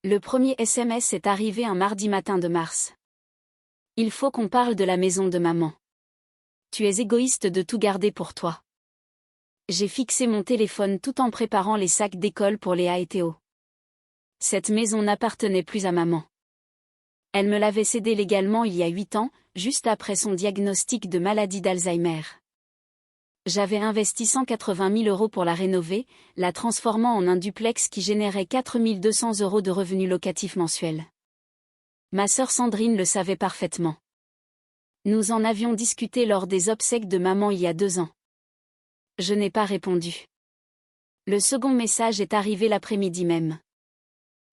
Le premier SMS est arrivé un mardi matin de mars. Il faut qu'on parle de la maison de maman. Tu es égoïste de tout garder pour toi. J'ai fixé mon téléphone tout en préparant les sacs d'école pour Léa et Théo. Cette maison n'appartenait plus à maman. Elle me l'avait cédée légalement il y a 8 ans, juste après son diagnostic de maladie d'Alzheimer. J'avais investi 180 000 € pour la rénover, la transformant en un duplex qui générait 4 200 € de revenus locatifs mensuels. Ma sœur Sandrine le savait parfaitement. Nous en avions discuté lors des obsèques de maman il y a 2 ans. Je n'ai pas répondu. Le second message est arrivé l'après-midi même.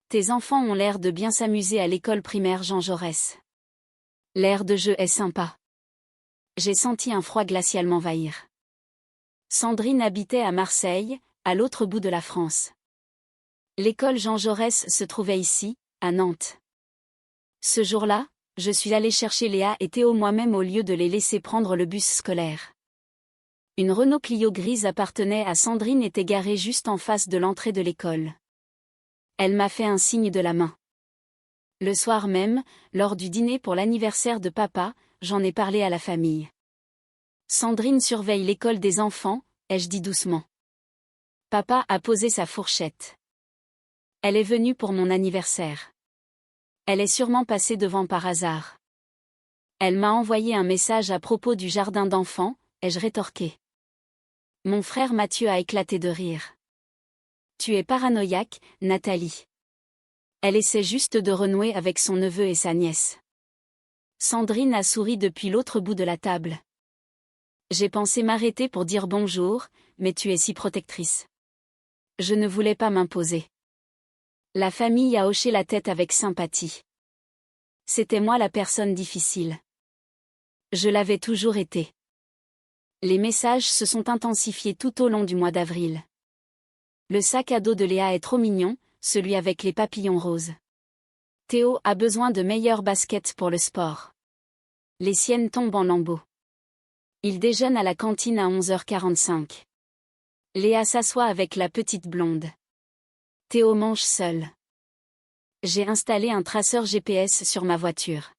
Tes enfants ont l'air de bien s'amuser à l'école primaire Jean Jaurès. L'air de jeu est sympa. J'ai senti un froid glacial m'envahir. Sandrine habitait à Marseille, à l'autre bout de la France. L'école Jean Jaurès se trouvait ici, à Nantes. Ce jour-là, je suis allée chercher Léa et Théo moi-même au lieu de les laisser prendre le bus scolaire. Une Renault Clio grise appartenait à Sandrine et était garée juste en face de l'entrée de l'école. Elle m'a fait un signe de la main. Le soir même, lors du dîner pour l'anniversaire de papa, j'en ai parlé à la famille. Sandrine surveille l'école des enfants, ai-je dit doucement. Papa a posé sa fourchette. Elle est venue pour mon anniversaire. Elle est sûrement passée devant par hasard. Elle m'a envoyé un message à propos du jardin d'enfants, ai-je rétorqué. Mon frère Mathieu a éclaté de rire. Tu es paranoïaque, Nathalie. Elle essaie juste de renouer avec son neveu et sa nièce. Sandrine a souri depuis l'autre bout de la table. J'ai pensé m'arrêter pour dire bonjour, mais tu es si protectrice. Je ne voulais pas m'imposer. La famille a hoché la tête avec sympathie. C'était moi la personne difficile. Je l'avais toujours été. Les messages se sont intensifiés tout au long du mois d'avril. Le sac à dos de Léa est trop mignon, celui avec les papillons roses. Théo a besoin de meilleures baskets pour le sport. Les siennes tombent en lambeaux. Il déjeune à la cantine à 11h45. Léa s'assoit avec la petite blonde. Théo mange seul. J'ai installé un traceur GPS sur ma voiture.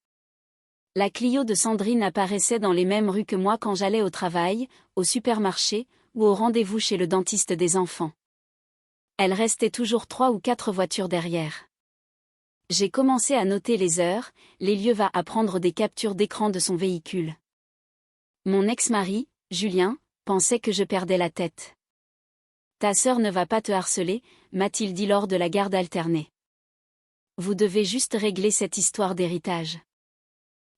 La Clio de Sandrine apparaissait dans les mêmes rues que moi quand j'allais au travail, au supermarché, ou au rendez-vous chez le dentiste des enfants. Elle restait toujours 3 ou 4 voitures derrière. J'ai commencé à noter les heures, les lieux à prendre des captures d'écran de son véhicule. Mon ex-mari, Julien, pensait que je perdais la tête. Ta sœur ne va pas te harceler, m'a-t-il dit lors de la garde alternée. Vous devez juste régler cette histoire d'héritage.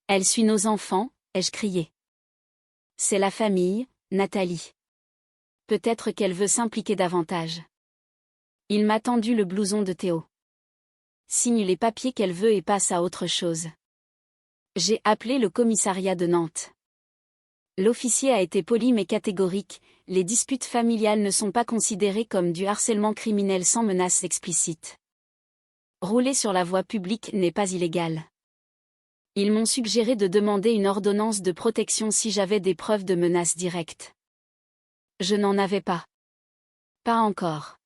Elle suit nos enfants, ai-je crié. C'est la famille, Nathalie. Peut-être qu'elle veut s'impliquer davantage. Il m'a tendu le blouson de Théo. Signe les papiers qu'elle veut et passe à autre chose. J'ai appelé le commissariat de Nantes. L'officier a été poli mais catégorique, les disputes familiales ne sont pas considérées comme du harcèlement criminel sans menace explicite. Rouler sur la voie publique n'est pas illégal. Ils m'ont suggéré de demander une ordonnance de protection si j'avais des preuves de menaces directes. Je n'en avais pas. Pas encore.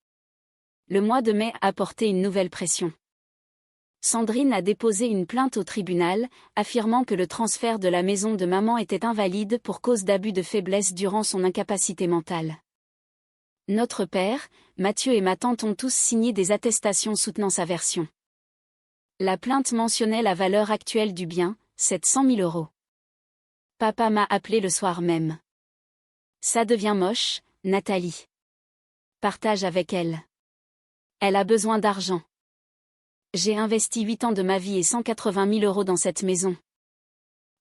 Le mois de mai a apporté une nouvelle pression. Sandrine a déposé une plainte au tribunal, affirmant que le transfert de la maison de maman était invalide pour cause d'abus de faiblesse durant son incapacité mentale. Notre père, Mathieu et ma tante ont tous signé des attestations soutenant sa version. La plainte mentionnait la valeur actuelle du bien, 700 000 €. Papa m'a appelé le soir même. Ça devient moche, Nathalie. Partage avec elle. Elle a besoin d'argent. J'ai investi 8 ans de ma vie et 180 000 € dans cette maison.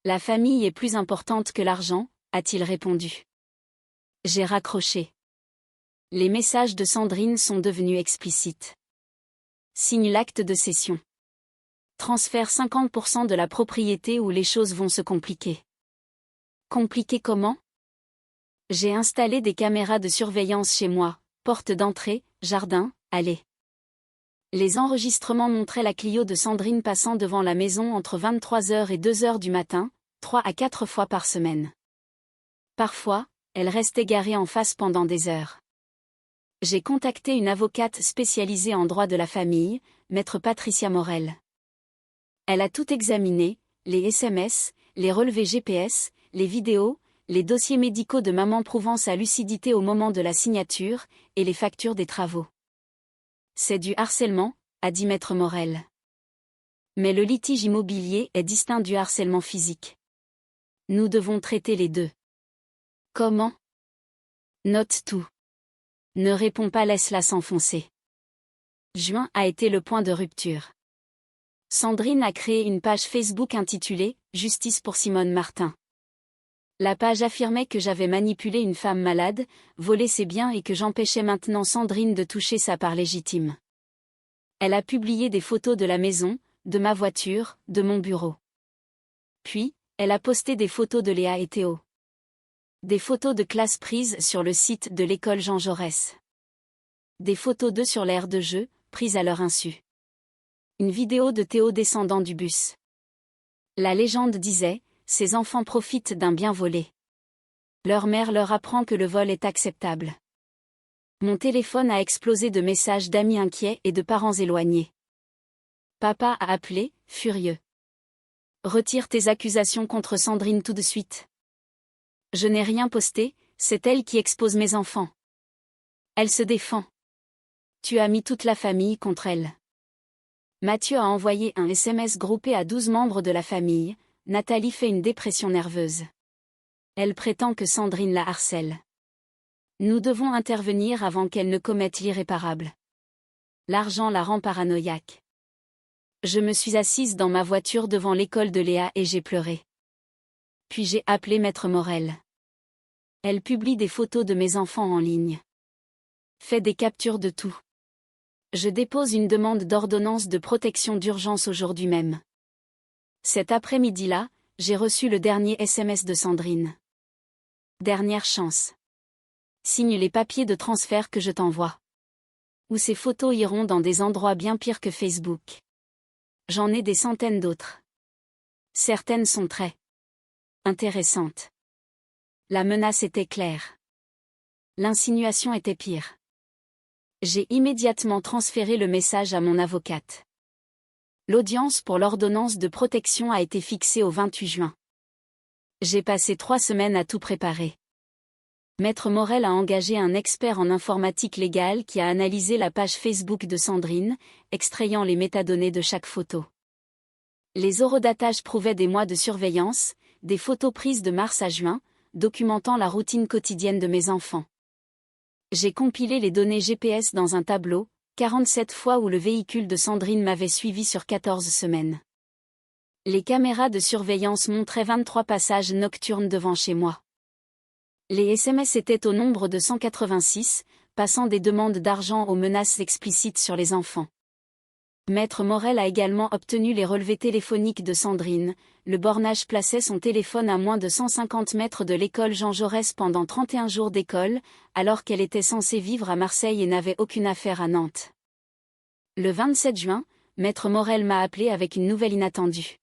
La famille est plus importante que l'argent, a-t-il répondu. J'ai raccroché. Les messages de Sandrine sont devenus explicites. Signe l'acte de cession. Transfère 50% de la propriété ou les choses vont se compliquer. Compliquer comment? J'ai installé des caméras de surveillance chez moi, porte d'entrée, jardin, allée. Les enregistrements montraient la Clio de Sandrine passant devant la maison entre 23h et 2h du matin, 3 à 4 fois par semaine. Parfois, elle restait garée en face pendant des heures. J'ai contacté une avocate spécialisée en droit de la famille, maître Patricia Morel. Elle a tout examiné, les SMS, les relevés GPS, les vidéos, les dossiers médicaux de maman prouvant sa lucidité au moment de la signature, et les factures des travaux. C'est du harcèlement, a dit maître Morel. Mais le litige immobilier est distinct du harcèlement physique. Nous devons traiter les deux. Comment? Note tout. Ne réponds pas, laisse-la s'enfoncer. Juin a été le point de rupture. Sandrine a créé une page Facebook intitulée « Justice pour Simone Martin ». La page affirmait que j'avais manipulé une femme malade, volé ses biens et que j'empêchais maintenant Sandrine de toucher sa part légitime. Elle a publié des photos de la maison, de ma voiture, de mon bureau. Puis, elle a posté des photos de Léa et Théo. Des photos de classe prises sur le site de l'école Jean Jaurès. Des photos d'eux sur l'aire de jeu, prises à leur insu. Une vidéo de Théo descendant du bus. La légende disait, ces enfants profitent d'un bien volé. Leur mère leur apprend que le vol est acceptable. Mon téléphone a explosé de messages d'amis inquiets et de parents éloignés. Papa a appelé, furieux. Retire tes accusations contre Sandrine tout de suite. Je n'ai rien posté, c'est elle qui expose mes enfants. Elle se défend. Tu as mis toute la famille contre elle. Mathieu a envoyé un SMS groupé à 12 membres de la famille. Nathalie fait une dépression nerveuse. Elle prétend que Sandrine la harcèle. Nous devons intervenir avant qu'elle ne commette l'irréparable. L'argent la rend paranoïaque. Je me suis assise dans ma voiture devant l'école de Léa et j'ai pleuré. Puis j'ai appelé maître Morel. Elle publie des photos de mes enfants en ligne. Fait des captures de tout. Je dépose une demande d'ordonnance de protection d'urgence aujourd'hui même. Cet après-midi-là, j'ai reçu le dernier SMS de Sandrine. Dernière chance. Signe les papiers de transfert que je t'envoie. Ou ces photos iront dans des endroits bien pires que Facebook. J'en ai des centaines d'autres. Certaines sont très intéressantes. La menace était claire. L'insinuation était pire. J'ai immédiatement transféré le message à mon avocate. L'audience pour l'ordonnance de protection a été fixée au 28 juin. J'ai passé 3 semaines à tout préparer. Maître Morel a engagé un expert en informatique légale qui a analysé la page Facebook de Sandrine, extrayant les métadonnées de chaque photo. Les horodatages prouvaient des mois de surveillance, des photos prises de mars à juin, documentant la routine quotidienne de mes enfants. J'ai compilé les données GPS dans un tableau, 47 fois où le véhicule de Sandrine m'avait suivi sur 14 semaines. Les caméras de surveillance montraient 23 passages nocturnes devant chez moi. Les SMS étaient au nombre de 186, passant des demandes d'argent aux menaces explicites sur les enfants. Maître Morel a également obtenu les relevés téléphoniques de Sandrine. Le bornage plaçait son téléphone à moins de 150 mètres de l'école Jean Jaurès pendant 31 jours d'école, alors qu'elle était censée vivre à Marseille et n'avait aucune affaire à Nantes. Le 27 juin, Maître Morel m'a appelé avec une nouvelle inattendue.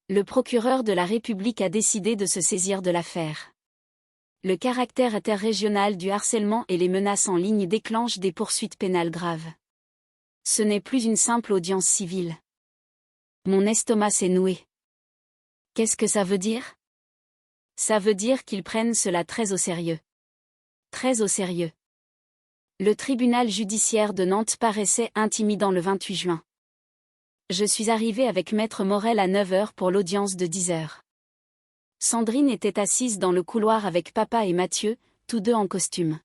Le procureur de la République a décidé de se saisir de l'affaire. Le caractère interrégional du harcèlement et les menaces en ligne déclenchent des poursuites pénales graves. Ce n'est plus une simple audience civile. Mon estomac s'est noué. Qu'est-ce que ça veut dire? Ça veut dire qu'ils prennent cela très au sérieux. Très au sérieux. Le tribunal judiciaire de Nantes paraissait intimidant le 28 juin. Je suis arrivée avec Maître Morel à 9h pour l'audience de 10h. Sandrine était assise dans le couloir avec papa et Mathieu, tous deux en costume.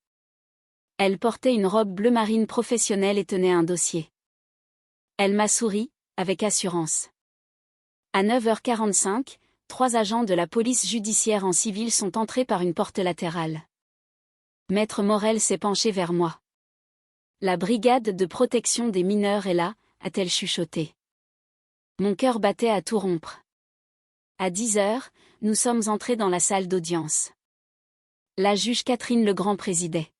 Elle portait une robe bleu marine professionnelle et tenait un dossier. Elle m'a souri, avec assurance. À 9h45, 3 agents de la police judiciaire en civil sont entrés par une porte latérale. Maître Morel s'est penché vers moi. La brigade de protection des mineurs est là, a-t-elle chuchoté. Mon cœur battait à tout rompre. À 10h, nous sommes entrés dans la salle d'audience. La juge Catherine Legrand présidait.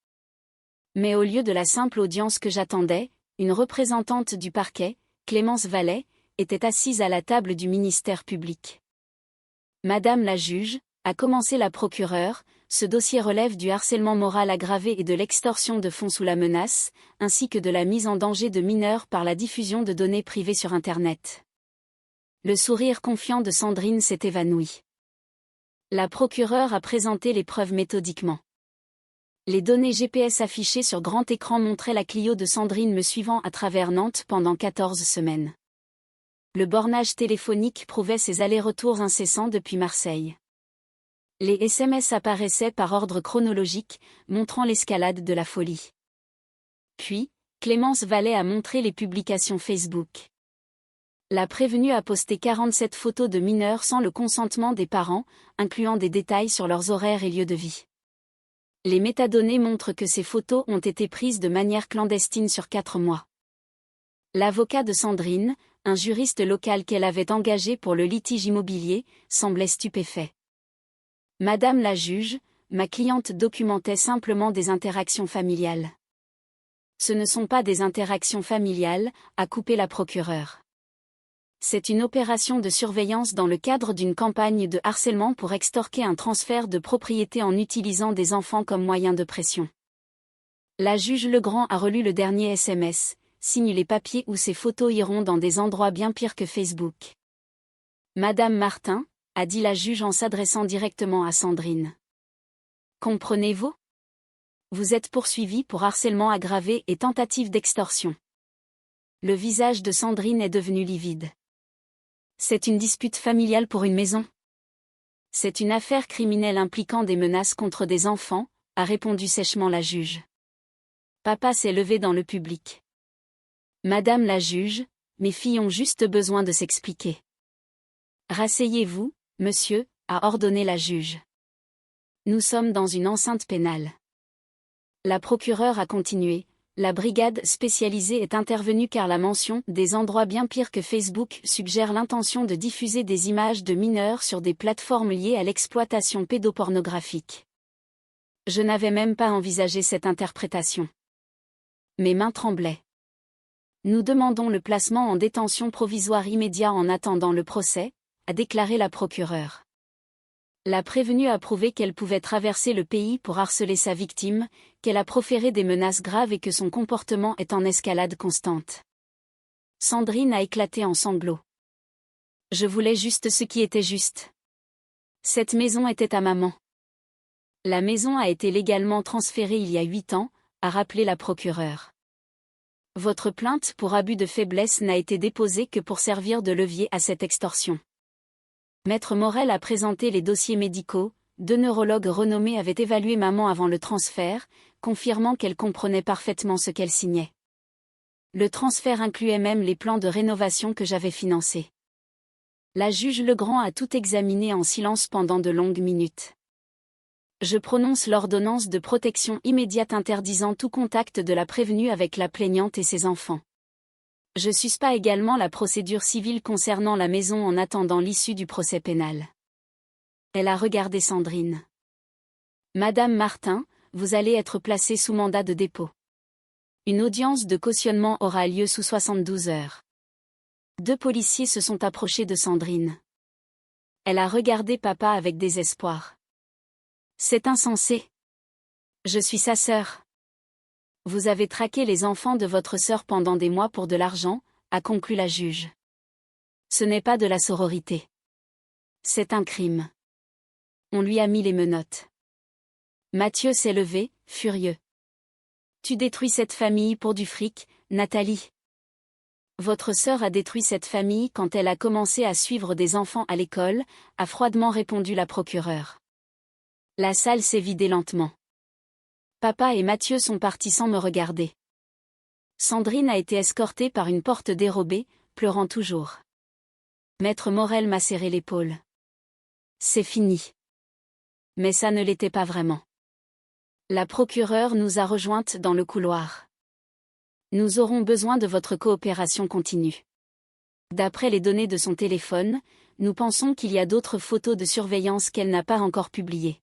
Mais au lieu de la simple audience que j'attendais, une représentante du parquet, Clémence Vallet, était assise à la table du ministère public. Madame la juge, a commencé la procureure, ce dossier relève du harcèlement moral aggravé et de l'extorsion de fonds sous la menace, ainsi que de la mise en danger de mineurs par la diffusion de données privées sur Internet. Le sourire confiant de Sandrine s'est évanoui. La procureure a présenté les preuves méthodiquement. Les données GPS affichées sur grand écran montraient la Clio de Sandrine me suivant à travers Nantes pendant 14 semaines. Le bornage téléphonique prouvait ses allers-retours incessants depuis Marseille. Les SMS apparaissaient par ordre chronologique, montrant l'escalade de la folie. Puis, Clémence Vallet a montré les publications Facebook. La prévenue a posté 47 photos de mineurs sans le consentement des parents, incluant des détails sur leurs horaires et lieux de vie. Les métadonnées montrent que ces photos ont été prises de manière clandestine sur 4 mois. L'avocat de Sandrine, un juriste local qu'elle avait engagé pour le litige immobilier, semblait stupéfait. Madame la juge, ma cliente documentait simplement des interactions familiales. Ce ne sont pas des interactions familiales, a coupé la procureure. C'est une opération de surveillance dans le cadre d'une campagne de harcèlement pour extorquer un transfert de propriété en utilisant des enfants comme moyen de pression. La juge Legrand a relu le dernier SMS, signe les papiers où ces photos iront dans des endroits bien pires que Facebook. Madame Martin, a dit la juge en s'adressant directement à Sandrine. Comprenez-vous ? Vous êtes poursuivie pour harcèlement aggravé et tentative d'extorsion. Le visage de Sandrine est devenu livide. C'est une dispute familiale pour une maison. C'est une affaire criminelle impliquant des menaces contre des enfants, a répondu sèchement la juge. Papa s'est levé dans le public. Madame la juge, mes filles ont juste besoin de s'expliquer. Rasseyez-vous, monsieur, a ordonné la juge. Nous sommes dans une enceinte pénale. La procureure a continué. La brigade spécialisée est intervenue car la mention « des endroits bien pires que Facebook » suggère l'intention de diffuser des images de mineurs sur des plateformes liées à l'exploitation pédopornographique. Je n'avais même pas envisagé cette interprétation. Mes mains tremblaient. Nous demandons le placement en détention provisoire immédiat en attendant le procès, a déclaré la procureure. La prévenue a prouvé qu'elle pouvait traverser le pays pour harceler sa victime, qu'elle a proféré des menaces graves et que son comportement est en escalade constante. Sandrine a éclaté en sanglots. Je voulais juste ce qui était juste. Cette maison était à maman. La maison a été légalement transférée il y a 8 ans, a rappelé la procureure. Votre plainte pour abus de faiblesse n'a été déposée que pour servir de levier à cette extorsion. Maître Morel a présenté les dossiers médicaux, 2 neurologues renommés avaient évalué maman avant le transfert, confirmant qu'elle comprenait parfaitement ce qu'elle signait. Le transfert incluait même les plans de rénovation que j'avais financés. La juge Legrand a tout examiné en silence pendant de longues minutes. Je prononce l'ordonnance de protection immédiate interdisant tout contact de la prévenue avec la plaignante et ses enfants. Je suspends également la procédure civile concernant la maison en attendant l'issue du procès pénal. Elle a regardé Sandrine. Madame Martin, vous allez être placée sous mandat de dépôt. Une audience de cautionnement aura lieu sous 72 heures. 2 policiers se sont approchés de Sandrine. Elle a regardé papa avec désespoir. C'est insensé. Je suis sa sœur. Vous avez traqué les enfants de votre sœur pendant des mois pour de l'argent, a conclu la juge. Ce n'est pas de la sororité. C'est un crime. On lui a mis les menottes. Mathieu s'est levé, furieux. Tu détruis cette famille pour du fric, Nathalie. Votre sœur a détruit cette famille quand elle a commencé à suivre des enfants à l'école, a froidement répondu la procureure. La salle s'est vidée lentement. Papa et Mathieu sont partis sans me regarder. Sandrine a été escortée par une porte dérobée, pleurant toujours. Maître Morel m'a serré l'épaule. C'est fini. Mais ça ne l'était pas vraiment. La procureure nous a rejointes dans le couloir. Nous aurons besoin de votre coopération continue. D'après les données de son téléphone, nous pensons qu'il y a d'autres photos de surveillance qu'elle n'a pas encore publiées.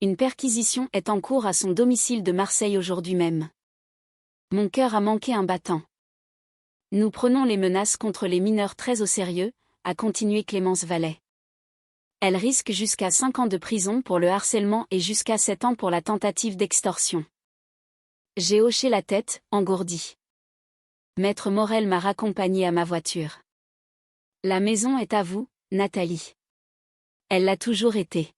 Une perquisition est en cours à son domicile de Marseille aujourd'hui même. Mon cœur a manqué un battant. Nous prenons les menaces contre les mineurs très au sérieux, a continué Clémence Vallet. Elle risque jusqu'à 5 ans de prison pour le harcèlement et jusqu'à 7 ans pour la tentative d'extorsion. J'ai hoché la tête, engourdi. Maître Morel m'a raccompagné à ma voiture. La maison est à vous, Nathalie. Elle l'a toujours été.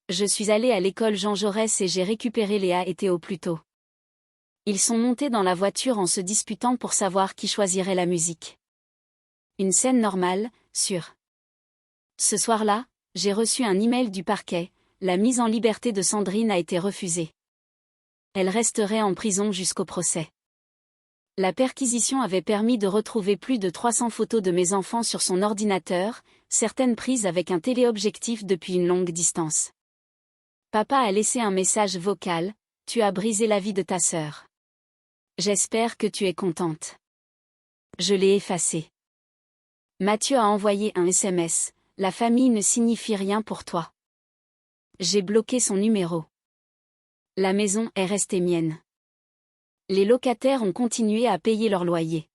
Je suis allée à l'école Jean Jaurès et j'ai récupéré Léa et Théo plus tôt. Ils sont montés dans la voiture en se disputant pour savoir qui choisirait la musique. Une scène normale, sûre. Ce soir-là, j'ai reçu un email du parquet, la mise en liberté de Sandrine a été refusée. Elle resterait en prison jusqu'au procès. La perquisition avait permis de retrouver plus de 300 photos de mes enfants sur son ordinateur, certaines prises avec un téléobjectif depuis une longue distance. Papa a laissé un message vocal, « Tu as brisé la vie de ta sœur. J'espère que tu es contente. » Je l'ai effacé. Mathieu a envoyé un SMS, « La famille ne signifie rien pour toi. » J'ai bloqué son numéro. La maison est restée mienne. Les locataires ont continué à payer leur loyer.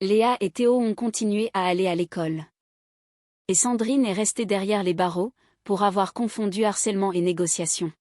Léa et Théo ont continué à aller à l'école. Et Sandrine est restée derrière les barreaux, pour avoir confondu harcèlement et négociation.